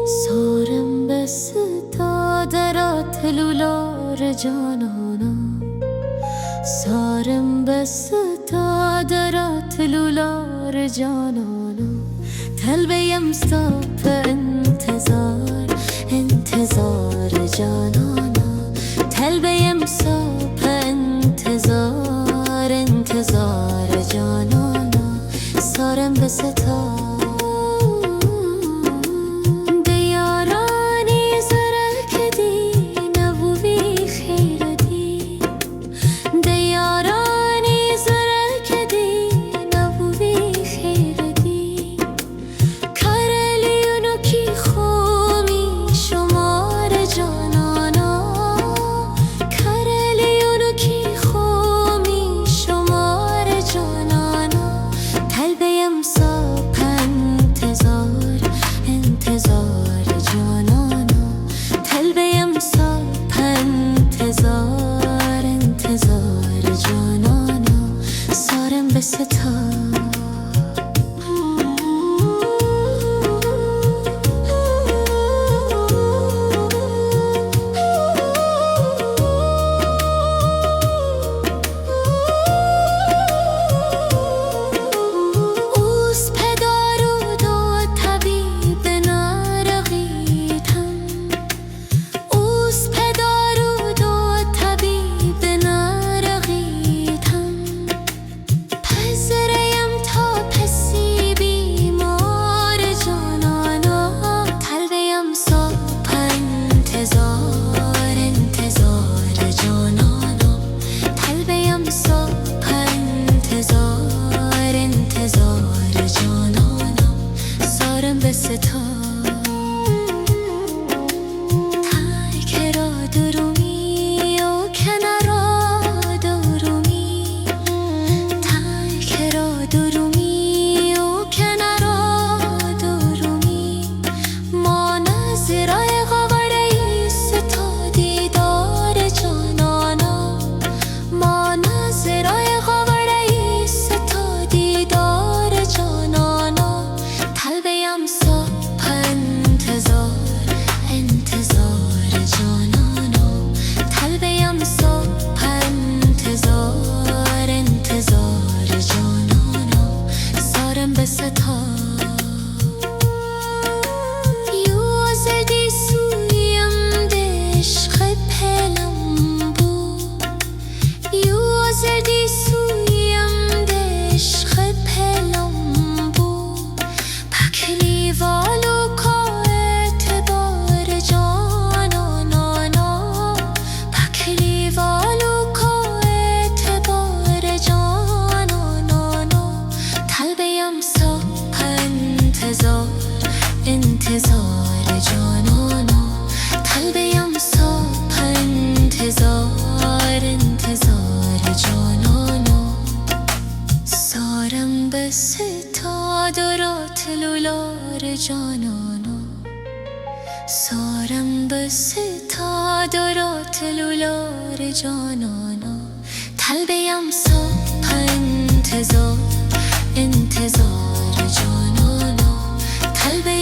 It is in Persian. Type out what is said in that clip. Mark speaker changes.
Speaker 1: سارم به ستادرات لولار جانانم، سارم به ستادرات لولار جانانم. تلبیم صاف انتظار انتظار جانانم، تلبیم صاف انتظار انتظار جانانم. سارم به ستاد انتظار جانانم، تلبیم صاف انتظار انتظار جانانم. سارم به ستادرات لولار جانانم، سارم به ستادرات لولار جانانم. تلبیم صاف انتظار انتظار جانانم، تلبیم